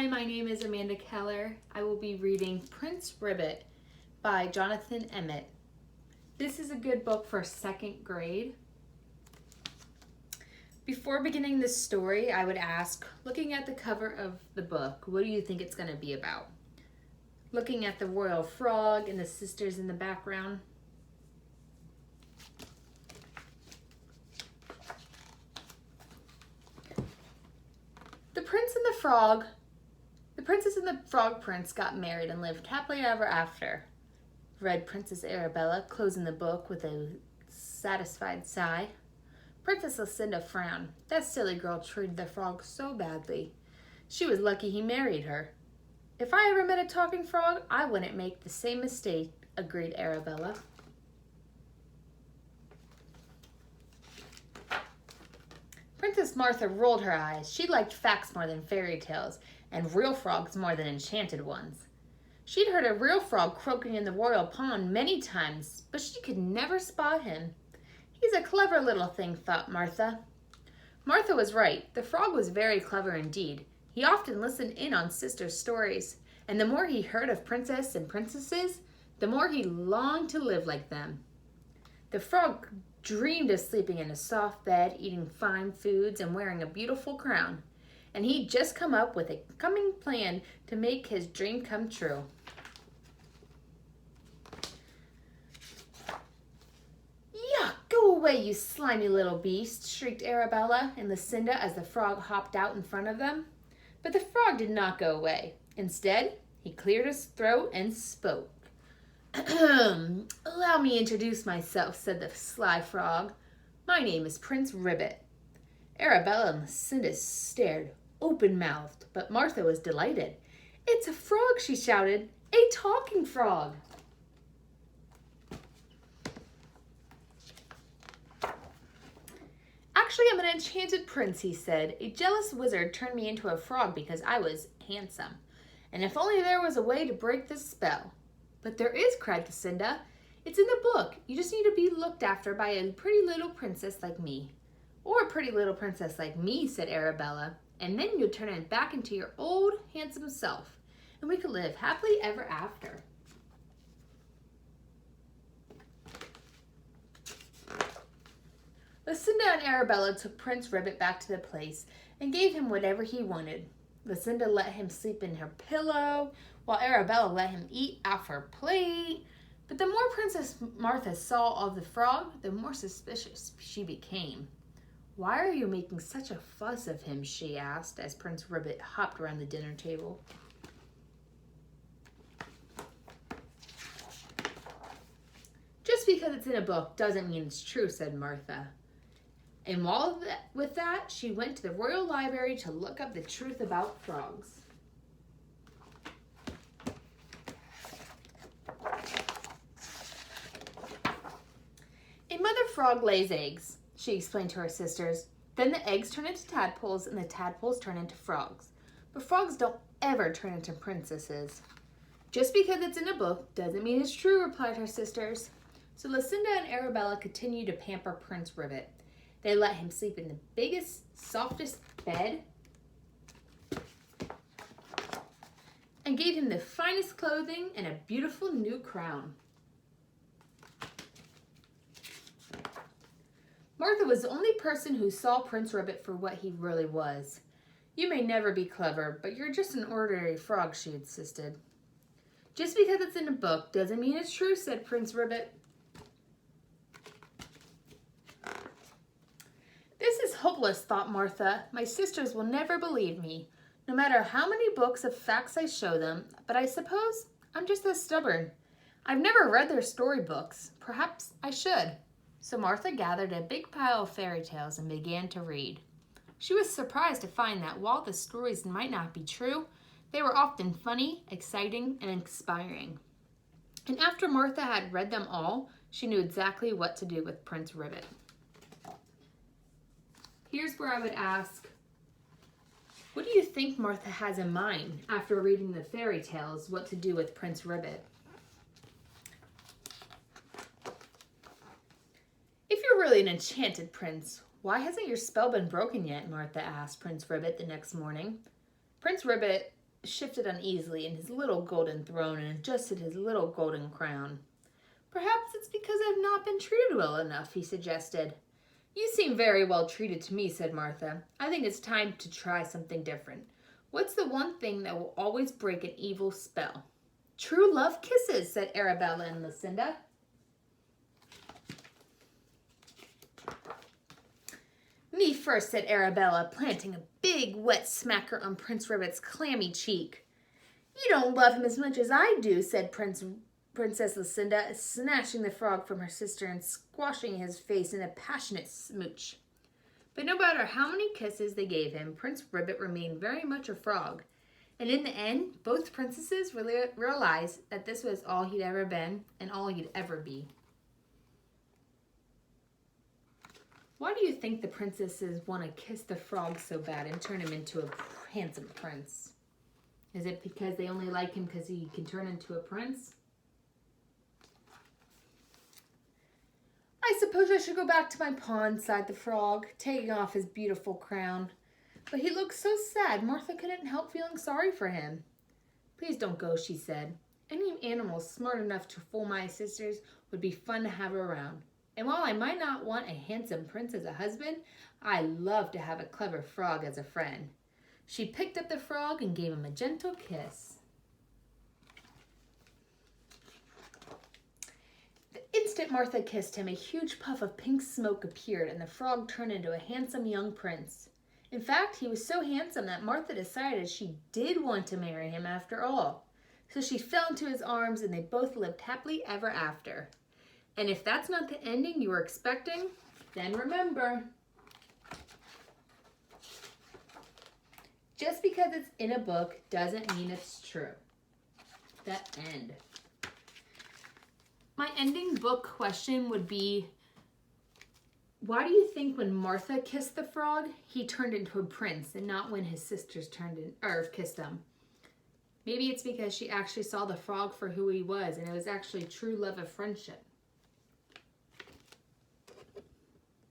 Hi, my name is Amanda Keller. I will be reading Prince Ribbit by Jonathan Emmett. This is a good book for second grade. Before beginning this story, I would ask, looking at the cover of the book, what do you think it's going to be about? Looking at the royal frog and the sisters in the background. The Princess and the Frog Prince got married and lived happily ever after, read Princess Arabella, closing the book with a satisfied sigh. Princess Lucinda frowned. That silly girl treated the frog so badly. She was lucky he married her. If I ever met a talking frog, I wouldn't make the same mistake, agreed Arabella. Princess Martha rolled her eyes. She liked facts more than fairy tales, and real frogs more than enchanted ones. She'd heard a real frog croaking in the royal pond many times, but she could never spot him. He's a clever little thing, thought Martha. Martha was right. The frog was very clever indeed. He often listened in on sisters' stories, and the more he heard of princess and princesses, the more he longed to live like them. The frog dreamed of sleeping in a soft bed, eating fine foods, and wearing a beautiful crown. And he'd just come up with a cunning plan to make his dream come true. Yuck! Go away, you slimy little beast, shrieked Arabella and Lucinda as the frog hopped out in front of them. But the frog did not go away. Instead, he cleared his throat and spoke. Allow me to introduce myself, said the sly frog. My name is Prince Ribbit. Arabella and Lucinda stared, open-mouthed, but Martha was delighted. It's a frog, she shouted. A talking frog. Actually, I'm an enchanted prince, he said. A jealous wizard turned me into a frog because I was handsome. And if only there was a way to break this spell. But there is, cried Lucinda. It's in the book. You just need to be looked after by a pretty little princess like me. Or a pretty little princess like me, said Arabella, and then you'll turn it back into your old, handsome self, and we could live happily ever after. Lucinda and Arabella took Prince Ribbit back to the place and gave him whatever he wanted. Lucinda let him sleep in her pillow, while Arabella let him eat off her plate. But the more Princess Martha saw of the frog, the more suspicious she became. Why are you making such a fuss of him? She asked as Prince Ribbit hopped around the dinner table. Just because it's in a book doesn't mean it's true, said Martha. And with that, she went to the royal library to look up the truth about frogs. A mother frog lays eggs, she explained to her sisters. Then the eggs turn into tadpoles and the tadpoles turn into frogs. But frogs don't ever turn into princesses. Just because it's in a book doesn't mean it's true, replied her sisters. So Lucinda and Arabella continued to pamper Prince Ribbit. They let him sleep in the biggest, softest bed and gave him the finest clothing and a beautiful new crown. Martha was the only person who saw Prince Ribbit for what he really was. You may never be clever, but you're just an ordinary frog, she insisted. Just because it's in a book doesn't mean it's true, said Prince Ribbit. This is hopeless, thought Martha. My sisters will never believe me, no matter how many books of facts I show them, but I suppose I'm just as stubborn. I've never read their storybooks. Perhaps I should. So Martha gathered a big pile of fairy tales and began to read. She was surprised to find that while the stories might not be true, they were often funny, exciting, and inspiring. And after Martha had read them all, she knew exactly what to do with Prince Ribbit. Here's where I would ask, what do you think Martha has in mind after reading the fairy tales, what to do with Prince Ribbit? If you're really an enchanted prince, why hasn't your spell been broken yet? Martha asked Prince Ribbit the next morning. Prince Ribbit shifted uneasily in his little golden throne and adjusted his little golden crown. Perhaps it's because I've not been treated well enough, he suggested. You seem very well treated to me, said Martha. I think it's time to try something different. What's the one thing that will always break an evil spell? True love kisses, said Arabella and Lucinda. Me first, said Arabella, planting a big wet smacker on Prince Rabbit's clammy cheek. You don't love him as much as I do, said Princess Lucinda, snatching the frog from her sister and squashing his face in a passionate smooch. But no matter how many kisses they gave him, Prince Rabbit remained very much a frog. And in the end, both princesses really realized that this was all he'd ever been and all he'd ever be. Why do you think the princesses want to kiss the frog so bad and turn him into a handsome prince? Is it because they only like him because he can turn into a prince? I suppose I should go back to my pond, sighed the frog, taking off his beautiful crown. But he looked so sad, Martha couldn't help feeling sorry for him. Please don't go, she said. Any animal smart enough to fool my sisters would be fun to have around. And while I might not want a handsome prince as a husband, I love to have a clever frog as a friend. She picked up the frog and gave him a gentle kiss. The instant Martha kissed him, a huge puff of pink smoke appeared, and the frog turned into a handsome young prince. In fact, he was so handsome that Martha decided she did want to marry him after all. So she fell into his arms, and they both lived happily ever after. And if that's not the ending you were expecting, then remember, just because it's in a book doesn't mean it's true. The end. My ending book question would be, why do you think when Martha kissed the frog, he turned into a prince and not when his sisters kissed him? Maybe it's because she actually saw the frog for who he was and it was actually true love of friendship.